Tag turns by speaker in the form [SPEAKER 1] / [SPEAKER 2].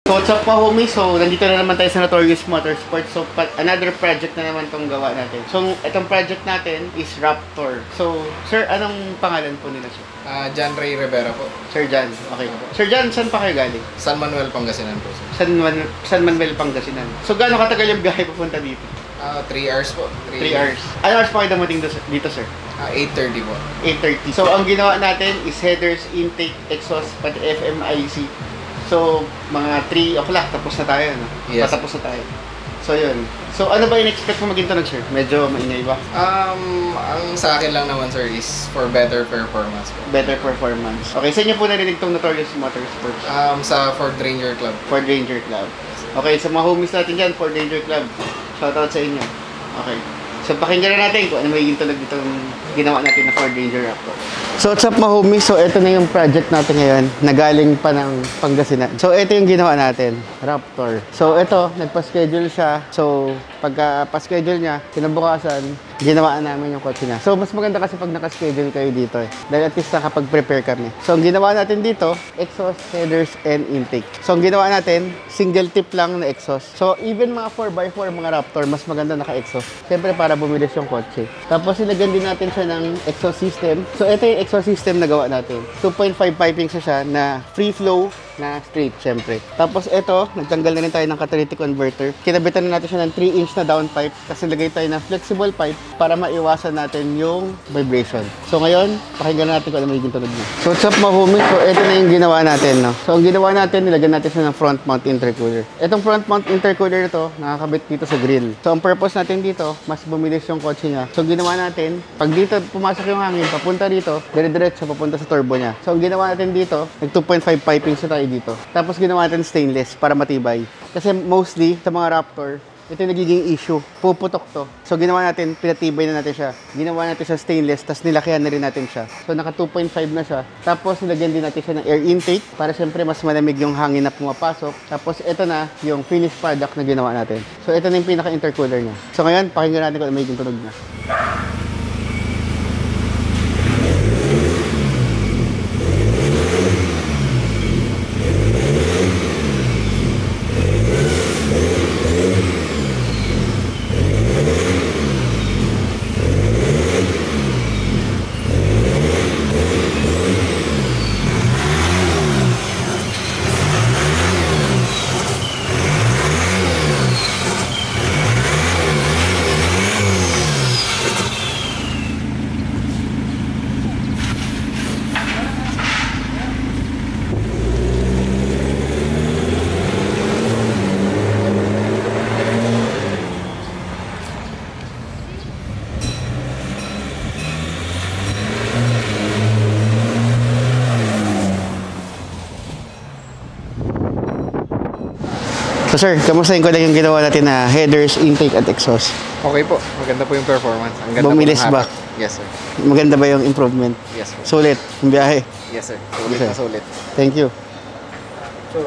[SPEAKER 1] So what's up pa homie? So nandito na naman tayo sa Notorious Motorsport. So another project na naman tong gawa natin. So itong project natin is Raptor. So sir, anong pangalan po nila sir?
[SPEAKER 2] John Ray Rivera po.
[SPEAKER 1] Sir John, okay. Sir John, saan pa kayo galing?
[SPEAKER 2] San Manuel, Pangasinan po sir.
[SPEAKER 1] San Manuel, Pangasinan. So gaano katagal yung biyahe papunta dito?
[SPEAKER 2] 3 hours po.
[SPEAKER 1] 3 hours. Ano oras pa kayo dumating dito sir?
[SPEAKER 2] 8:30 po.
[SPEAKER 1] 8:30. So ang ginawa natin is headers, intake, exhaust, pati FMIC. So mga 3 o'clock tapos na tayo, no?
[SPEAKER 2] Yes.
[SPEAKER 1] Patapos na tayo. So yun. So ano ba in-expect mo maging tunog sir? Medyo maingay ba?
[SPEAKER 2] Ang sa akin lang naman sir is for better performance po.
[SPEAKER 1] Better performance. Okay, sa inyo po narinig tong Notorious Motorsport?
[SPEAKER 2] Sa Ford Ranger Club.
[SPEAKER 1] Ford Ranger Club. Okay, sa mga homies natin dyan, Ford Ranger Club. Shoutout sa inyo. Okay. So pakinggan na natin kung ano magiging tunog ditong ginawa natin na Ford Ranger Raptor. So what's up mga homies? So ito na yung project natin ngayon na galing pa ng Pangasinan. So ito yung ginawa natin, Raptor. So ito, nagpa-schedule siya. So pagka pa-schedule niya, kinabukasan, ginawaan namin yung kotse niya. So mas maganda kasi pag naka-schedule kayo dito eh. Dahil at least nakapag-prepare kami. So ang ginawa natin dito, exhaust, headers, and intake. So ang ginawa natin, single tip lang na exhaust. So even mga 4x4, mga Raptor, mas maganda naka-exhaust. Siyempre para bumilis yung kotse. Tapos nilagyan din natin siya ng exhaust system. So ito yung exhaust system na gawa natin. 2.5 piping siya na free flow na straight syempre. Tapos ito, nagtanggal na rin tayo ng catalytic converter. Kinabitan na natin siya ng 3-inch na downpipe kasi lagay tayo ng flexible pipe para maiwasan natin yung vibration. So ngayon, pakinggan natin kung ano magiging tunog niya. So what's up mga homies? So ito na yung ginawa natin, no? So ang ginawa natin, nilagyan natin siya ng front mount intercooler. Itong front mount intercooler ito, nakakabit dito sa grill. So ang purpose natin dito, mas bumilis yung kotse niya. So ginawa natin, pag dito pumasok yung hangin, papunta dito, dire-diretso papunta sa turbo niya. So ang ginawa natin dito, nag 2.5 piping siya tayo dito. Tapos ginawa natin stainless para matibay. Kasi mostly sa mga Raptor, ito yung nagiging issue. Puputok to. So ginawa natin, pinatibay na natin siya. Ginawa natin siya stainless, tapos nilakihan na rin natin siya. So naka 2.5 na siya. Tapos nilagyan din natin siya ng air intake para syempre mas malamig yung hangin na pumapasok. Tapos ito na yung finished product na ginawa natin. So ito na yung pinaka-intercooler niya. So ngayon, pakinggan natin kung ano magiging tunog niya. So sir, kamustahin ko lang yung ginawa natin na headers, intake at exhaust.
[SPEAKER 2] Okay po. Maganda po yung performance. Ang ganda
[SPEAKER 1] Bumilis
[SPEAKER 2] po ng
[SPEAKER 1] ba?
[SPEAKER 2] hatak. Yes sir.
[SPEAKER 1] Maganda ba yung improvement?
[SPEAKER 2] Yes sir.
[SPEAKER 1] Sulit, yung biyahe.
[SPEAKER 2] Yes sir. Sulit na sulit.
[SPEAKER 1] Thank you.
[SPEAKER 2] Sure.